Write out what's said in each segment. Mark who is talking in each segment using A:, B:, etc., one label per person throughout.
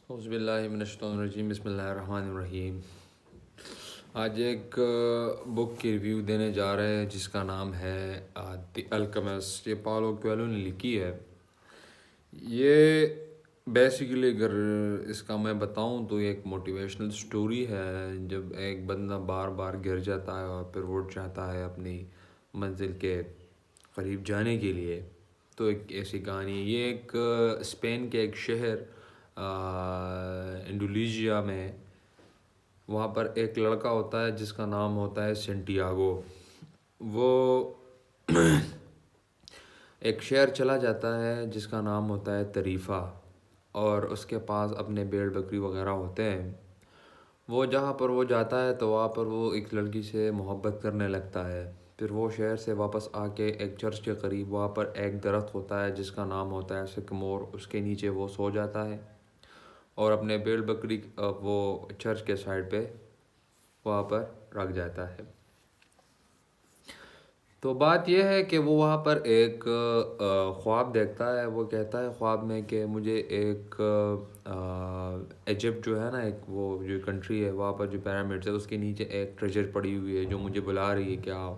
A: اعوذ باللہ من الشیطان الرجیم، بسم اللہ الرحمن الرحیم۔ آج ایک بک کی ریویو دینے جا رہے ہیں جس کا نام ہے دی الکیمسٹ۔ یہ پاولو کویلو نے لکھی ہے۔ یہ بیسیکلی اگر اس کا میں بتاؤں تو یہ ایک موٹیویشنل سٹوری ہے، جب ایک بندہ بار بار گر جاتا ہے اور پھر اٹھ جاتا ہے اپنی منزل کے قریب جانے کے لیے، تو ایک ایسی کہانی ہے۔ یہ ایک اسپین کے ایک شہر انڈونیشیا میں، وہاں پر ایک لڑکا ہوتا ہے جس کا نام ہوتا ہے سینٹیاگو۔ وہ ایک شہر چلا جاتا ہے جس کا نام ہوتا ہے طریفہ، اور اس کے پاس اپنے بھیڑ بکری وغیرہ ہوتے ہیں۔ وہ جہاں پر وہ جاتا ہے تو وہاں پر وہ ایک لڑکی سے محبت کرنے لگتا ہے۔ پھر وہ شہر سے واپس آ کے ایک چرچ کے قریب وہاں پر ایک درخت ہوتا ہے جس کا نام ہوتا ہے سکمور، اس کے نیچے وہ سو جاتا ہے اور اپنے بھیڑ بکری وہ چرچ کے سائڈ پہ وہاں پر رکھ جاتا ہے۔ تو بات یہ ہے کہ وہ وہاں پر ایک خواب دیکھتا ہے۔ وہ کہتا ہے خواب میں کہ مجھے ایک ایجپٹ جو ہے نا، ایک وہ جو کنٹری ہے، وہاں پر جو پیرامڈس ہے اس کے نیچے ایک ٹریجر پڑی ہوئی ہے جو مجھے بلا رہی ہے کہ آؤ۔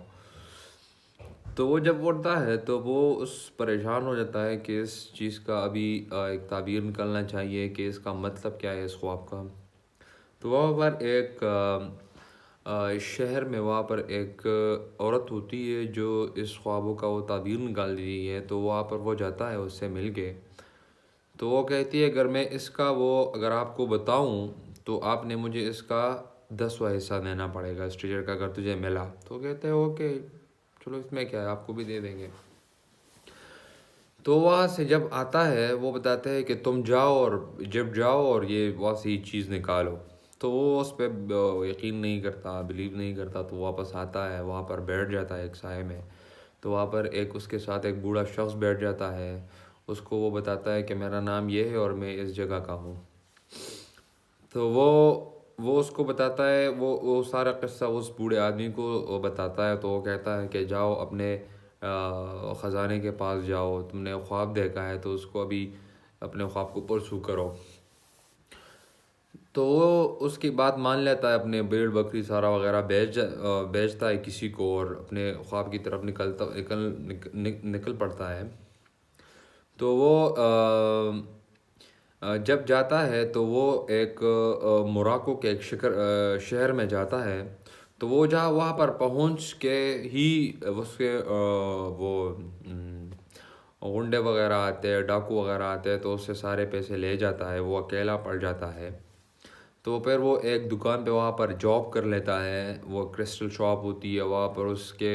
A: تو وہ جب اٹھتا ہے تو وہ اس پریشان ہو جاتا ہے کہ اس چیز کا ابھی ایک تعبیر نکلنا چاہیے کہ اس کا مطلب کیا ہے اس خواب کا۔ تو وہاں پر ایک شہر میں وہاں پر ایک عورت ہوتی ہے جو اس خوابوں کا وہ تعبیر نکال دی ہے، تو وہاں پر وہ جاتا ہے اس سے مل کے۔ تو وہ کہتی ہے اگر آپ کو بتاؤں تو آپ نے مجھے اس کا 10واں حصہ دینا پڑے گا اس ٹریجر کا، اگر تجھے ملا تو۔ کہتے ہیں اوکے چلو، اس میں کیا ہے، آپ کو بھی دے دیں گے۔ تو وہاں سے جب آتا ہے وہ بتاتے ہیں کہ تم جاؤ اور جب جاؤ اور یہ وہاں سے یہ چیز نکالو۔ تو وہ اس پہ یقین نہیں کرتا، بلیو نہیں کرتا، تو واپس آتا ہے، وہاں پر بیٹھ جاتا ہے ایک سائے میں۔ تو وہاں پر اس کے ساتھ ایک بوڑھا شخص بیٹھ جاتا ہے۔ اس کو وہ بتاتا ہے کہ میرا نام یہ ہے اور میں اس جگہ کا ہوں۔ تو وہ اس کو بتاتا ہے، وہ سارا قصہ اس بوڑھے آدمی کو بتاتا ہے۔ تو وہ کہتا ہے کہ جاؤ اپنے خزانے کے پاس جاؤ، تم نے خواب دیکھا ہے تو اس کو ابھی اپنے خواب کو پرسو کرو۔ تو وہ اس کی بات مان لیتا ہے، اپنے بھیڑ بکری سارا وغیرہ بیچتا ہے کسی کو اور اپنے خواب کی طرف نکل پڑتا ہے۔ تو وہ جب جاتا ہے تو وہ ایک موراکو کے ایک شہر میں جاتا ہے۔ تو وہ وہاں پر پہنچ کے ہی اس کے وہ غنڈے وغیرہ آتے ہیں، ڈاکو وغیرہ آتے ہیں، تو اس سے سارے پیسے لے جاتا ہے۔ وہ اکیلا پڑ جاتا ہے۔ تو پھر وہ ایک دکان پہ وہاں پر جاب کر لیتا ہے، وہ کرسٹل شاپ ہوتی ہے وہاں پر، اس کے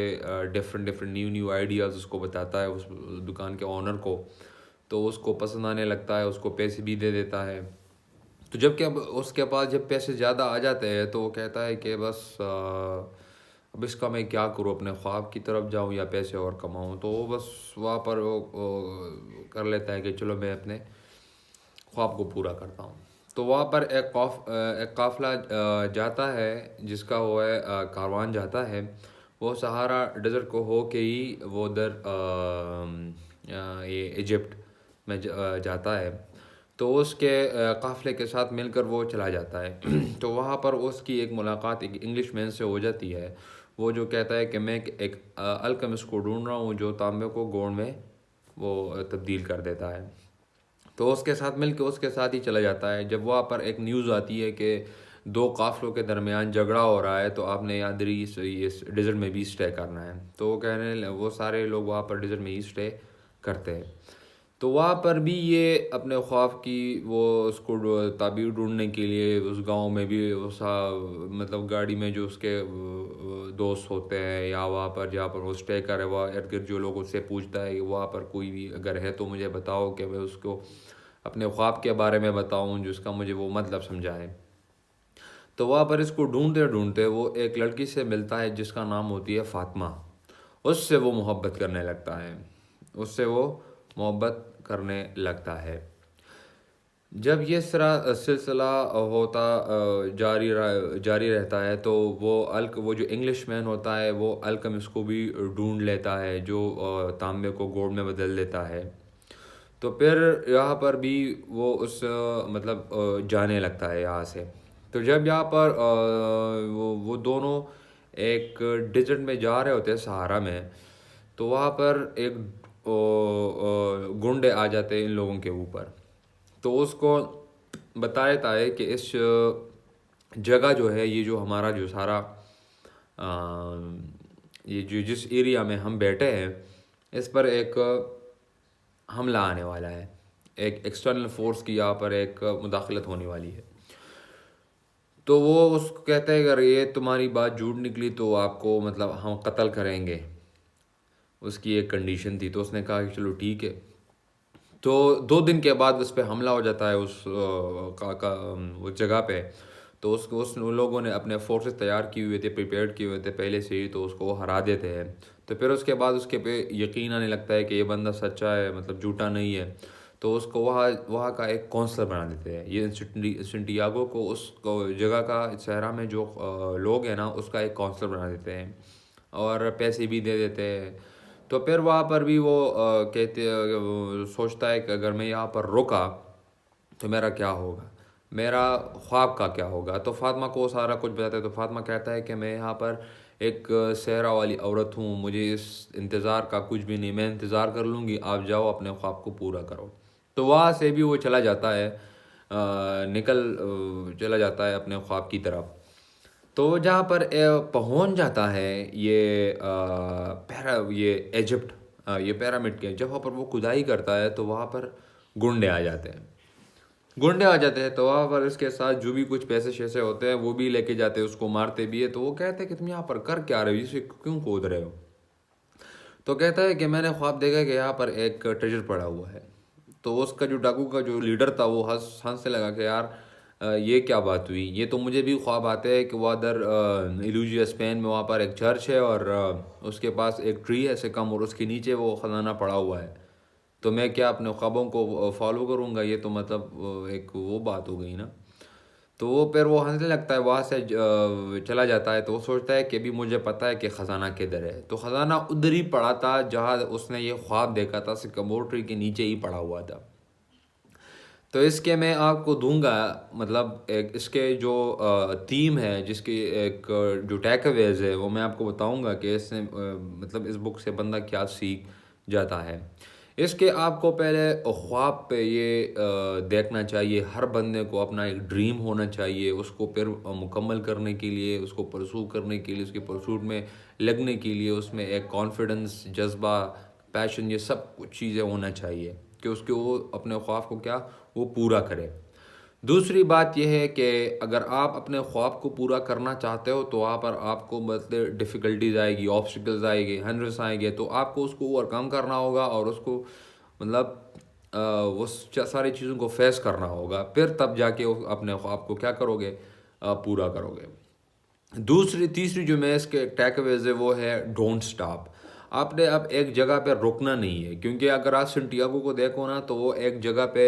A: ڈفرینٹ نیو آئیڈیاز اس کو بتاتا ہے اس دکان کے اونر کو۔ تو اس کو پسند آنے لگتا ہے، اس کو پیسے بھی دے دیتا ہے۔ تو جب کہ اب اس کے پاس جب پیسے زیادہ آ جاتے ہیں تو وہ کہتا ہے کہ بس اب اس کا میں کیا کروں، اپنے خواب کی طرف جاؤں یا پیسے اور کماؤں۔ تو وہ بس وہاں پر وہ کر لیتا ہے کہ چلو میں اپنے خواب کو پورا کرتا ہوں۔ تو وہاں پر ایک قافلہ جاتا ہے جس کا وہ ہے کاروان جاتا ہے۔ وہ سہارا ڈیزرٹ کو ہو کے ہی وہ ادھر یہ ایجپٹ میں جاتا ہے۔ تو اس کے قافلے کے ساتھ مل کر وہ چلا جاتا ہے۔ تو وہاں پر اس کی ایک ملاقات ایک انگلش مین سے ہو جاتی ہے، وہ جو کہتا ہے کہ میں ایک الکیمسٹ کو ڈھونڈ رہا ہوں جو تانبے کو گولڈ میں وہ تبدیل کر دیتا ہے۔ تو اس کے ساتھ مل کے اس کے ساتھ ہی چلا جاتا ہے۔ جب وہاں پر ایک نیوز آتی ہے کہ دو قافلوں کے درمیان جھگڑا ہو رہا ہے تو آپ نے یہاں اس ڈیزرٹ میں بھی اسٹے کرنا ہے۔ تو وہ سارے لوگ وہاں پر ڈیزرٹ میں ہی اسٹے کرتے ہیں۔ تو وہاں پر بھی یہ اپنے خواب کی وہ اس کو تعبیر ڈھونڈنے کے لیے اس گاؤں میں بھی مطلب گاڑی میں جو اس کے دوست ہوتے ہیں یا وہاں پر جہاں پر وہ اسٹے کرے، وہ ارد گرد جو لوگ اس سے پوچھتا ہے کہ وہاں پر کوئی بھی اگر ہے تو مجھے بتاؤ کہ میں اس کو اپنے خواب کے بارے میں بتاؤں جس کا مجھے وہ مطلب سمجھائے۔ تو وہاں پر اس کو ڈھونڈتے ڈھونڈتے وہ ایک لڑکی سے ملتا ہے جس کا نام ہوتی ہے فاطمہ۔ اس سے وہ محبت کرنے لگتا ہے، اس سے وہ محبت کرنے لگتا ہے۔ جب یہ سلسلہ ہوتا جاری رہتا ہے تو وہ جو انگلش مین ہوتا ہے وہ الکیمسٹ کو بھی ڈھونڈ لیتا ہے جو تانبے کو گولڈ میں بدل دیتا ہے۔ تو پھر یہاں پر بھی وہ اس مطلب جانے لگتا ہے یہاں سے. تو جب یہاں پر وہ دونوں ایک ڈیزرٹ میں جا رہے ہوتے ہیں صحارا میں, تو وہاں پر ایک گنڈے آ جاتے ہیں ان لوگوں کے اوپر. تو اس کو بتایا ہے کہ اس جگہ جو ہے, یہ جو ہمارا جو سارا یہ جو جس ایریا میں ہم بیٹھے ہیں, اس پر ایک حملہ آنے والا ہے, ایک ایکسٹرنل فورس کی یہاں پر ایک مداخلت ہونے والی ہے. تو وہ اس کو کہتا ہے اگر یہ تمہاری بات جھوٹ نکلی تو آپ کو مطلب ہم قتل کریں گے. اس کی ایک کنڈیشن تھی. تو اس نے کہا کہ چلو ٹھیک ہے. تو 2 دن کے بعد اس پہ حملہ ہو جاتا ہے اس جگہ پہ. تو اس لوگوں نے اپنے فورسز تیار کی ہوئے تھے, پریپیئرڈ کیے ہوئے تھے پہلے سے ہی, تو اس کو وہ ہرا دیتے ہیں. تو پھر اس کے بعد اس کے پہ یقین آنے لگتا ہے کہ یہ بندہ سچا ہے, مطلب جھوٹا نہیں ہے. تو اس کو وہاں کا ایک کونسلر بنا دیتے ہیں. یہ سنٹیاگو کو اس جگہ کا صحرا میں جو لوگ ہیں نا, اس کا ایک کونسلر بنا دیتے ہیں اور پیسے بھی دے دیتے ہیں. تو پھر وہاں پر بھی وہ سوچتا ہے کہ اگر میں یہاں پر رکا تو میرا کیا ہوگا, میرا خواب کا کیا ہوگا. تو فاطمہ کو سارا کچھ بتاتا ہے. تو فاطمہ کہتا ہے کہ میں یہاں پر ایک صحرا والی عورت ہوں, مجھے اس انتظار کا کچھ بھی نہیں, میں انتظار کر لوں گی, آپ جاؤ اپنے خواب کو پورا کرو. تو وہاں سے بھی وہ چلا جاتا ہے, چلا جاتا ہے اپنے خواب کی طرف. تو جہاں پر پہنچ جاتا ہے یہ ایجپٹ, یہ پیرامڈ کے جہاں پر وہ کھدائی کرتا ہے, تو وہاں پر گنڈے آ جاتے ہیں. تو وہاں پر اس کے ساتھ جو بھی کچھ پیسے شیسے ہوتے ہیں وہ بھی لے کے جاتے ہیں, اس کو مارتے بھی ہے. تو وہ کہتے ہیں کہ تم یہاں پر کر کیا رہے ہو, اسے کیوں کود رہے ہو. تو کہتا ہے کہ میں نے خواب دیکھا کہ یہاں پر ایک ٹریجر پڑا ہوا ہے. تو اس کا جو ڈاکو کا جو لیڈر تھا وہ ہنسنے لگا کہ یار یہ کیا بات ہوئی, یہ تو مجھے بھی خواب آتے ہیں کہ وہ ادھر ایلوجیا اسپین میں وہاں پر ایک چرچ ہے اور اس کے پاس ایک ٹری ہے سکم, اور اس کے نیچے وہ خزانہ پڑا ہوا ہے. تو میں کیا اپنے خوابوں کو فالو کروں گا, یہ تو مطلب ایک وہ بات ہو گئی نا. تو وہ پھر وہ ہنسنے لگتا ہے, وہاں سے چلا جاتا ہے. تو وہ سوچتا ہے کہ بھی مجھے پتہ ہے کہ خزانہ کدھر ہے. تو خزانہ ادھر ہی پڑا تھا جہاں اس نے یہ خواب دیکھا تھا, سکمور ٹری کے نیچے ہی پڑا ہوا تھا. تو اس کے میں آپ کو دوں گا مطلب ایک اس کے جو تھیم ہے, جس کی ایک جو ٹیک اویز ہے, وہ میں آپ کو بتاؤں گا کہ اس سے مطلب اس بک سے بندہ کیا سیکھ جاتا ہے. اس کے آپ کو پہلے خواب پہ یہ دیکھنا چاہیے, ہر بندے کو اپنا ایک ڈریم ہونا چاہیے, اس کو پھر مکمل کرنے کے لیے, اس کو پرسو کرنے کے لیے, اس کے پرسوٹ میں لگنے کے لیے اس میں ایک کانفیڈنس, جذبہ, پیشن, یہ سب کچھ چیزیں ہونا چاہیے کہ اس کے وہ اپنے خواب کو کیا وہ پورا کرے. دوسری بات یہ ہے کہ اگر آپ اپنے خواب کو پورا کرنا چاہتے ہو تو وہاں پر آپ کو مطلب ڈیفیکلٹیز آئے گی, آبسٹیکلز آئے گی, ہنڈرس آئیں گے, تو آپ کو اس کو اوور کم کرنا ہوگا اور اس کو مطلب وہ ساری چیزوں کو فیس کرنا ہوگا. پھر تب جا کے اپنے خواب کو کیا کرو گے, پورا کرو گے. تیسری جو میں اس کے ٹیک اویز ہے وہ ہے ڈونٹ سٹاپ. آپ نے اب ایک جگہ پہ رکنا نہیں ہے, کیونکہ اگر آپ سنٹیاگو کو دیکھو نا تو وہ ایک جگہ پہ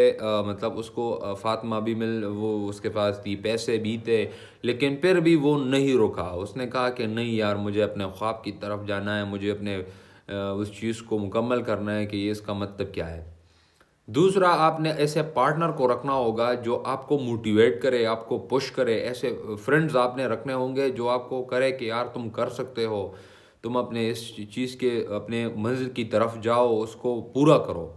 A: مطلب اس کو فاطمہ بھی وہ اس کے پاس تھی, پیسے بھی تھے, لیکن پھر بھی وہ نہیں رکا. اس نے کہا کہ نہیں یار, مجھے اپنے خواب کی طرف جانا ہے, مجھے اپنے اس چیز کو مکمل کرنا ہے کہ یہ اس کا مطلب کیا ہے. دوسرا, آپ نے ایسے پارٹنر کو رکھنا ہوگا جو آپ کو موٹیویٹ کرے, آپ کو پش کرے. ایسے فرینڈز آپ نے رکھنے ہوں گے جو آپ کو کرے کہ یار تم کر سکتے ہو, تم اپنے اس چیز کے اپنے منزل کی طرف جاؤ, اس کو پورا کرو.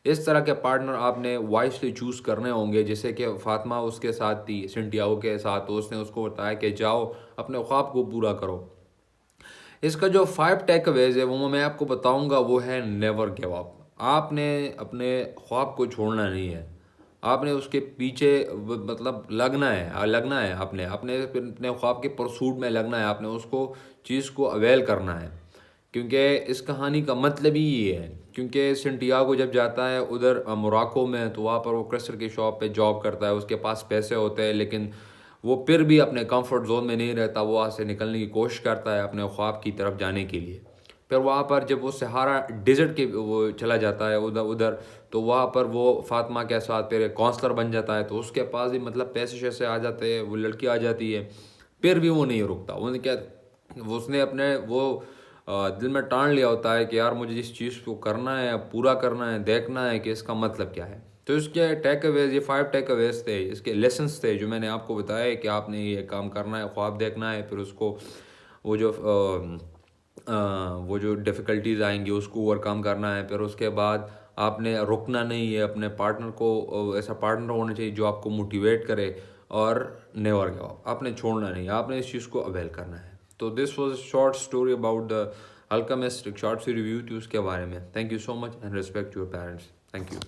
A: اس طرح کے پارٹنر آپ نے وائسلی چوز کرنے ہوں گے. جیسے کہ فاطمہ اس کے ساتھ تھی, سنٹیاگو کے ساتھ, تو اس نے اس کو بتایا کہ جاؤ اپنے خواب کو پورا کرو. اس کا جو 5 ٹیک اویز ہے وہ میں آپ کو بتاؤں گا, وہ ہے نیور گیو اپ. آپ نے اپنے خواب کو چھوڑنا نہیں ہے, آپ نے اس کے پیچھے مطلب لگنا ہے آپ نے اپنے خواب کے پرسوٹ میں لگنا ہے, آپ نے اس کو چیز کو اویل کرنا ہے. کیونکہ اس کہانی کا مطلب ہی یہ ہے, کیونکہ سنٹیاگو جب جاتا ہے ادھر موراکو میں, تو وہاں پر وہ کرسٹل کی شاپ پہ جاب کرتا ہے, اس کے پاس پیسے ہوتے ہیں, لیکن وہ پھر بھی اپنے کمفرٹ زون میں نہیں رہتا, وہ وہاں سے نکلنے کی کوشش کرتا ہے اپنے خواب کی طرف جانے کے لیے. پھر وہاں پر جب وہ صحارا ڈیزرٹ کے وہ چلا جاتا ہے ادھر, تو وہاں پر وہ فاطمہ کے ساتھ پھر ایک کونسلر بن جاتا ہے. تو اس کے پاس بھی مطلب پیسے شیسے آ جاتے ہیں, وہ لڑکی آ جاتی ہے, پھر بھی وہ نہیں رکتا. اس نے اپنے وہ دل میں ٹان لیا ہوتا ہے کہ یار مجھے جس چیز کو کرنا ہے پورا کرنا ہے، دیکھنا ہے کہ اس کا مطلب کیا ہے. تو اس کے ٹیک اویز، یہ 5 ٹیک اویز تھے، اس کے لیسنس تھے جو میں نے آپ کو بتایا ہے کہ آپ نے یہ کام کرنا ہے، خواب دیکھنا ہے، پھر اس کو وہ جو ڈیفیکلٹیز آئیں گی اس کو اوور کم کرنا ہے. پھر اس کے بعد آپ نے رکنا نہیں ہے، اپنے پارٹنر کو ایسا پارٹنر ہونا چاہیے جو آپ کو موٹیویٹ کرے، اور نیور گو اپ، آپ نے چھوڑنا نہیں، آپ نے اس چیز کو اویل کرنا ہے. تو this was a short story about the Alchemist, ایک شارٹ سی ریویو تھی اس کے بارے میں. Thank you so much and respect your parents. Thank you.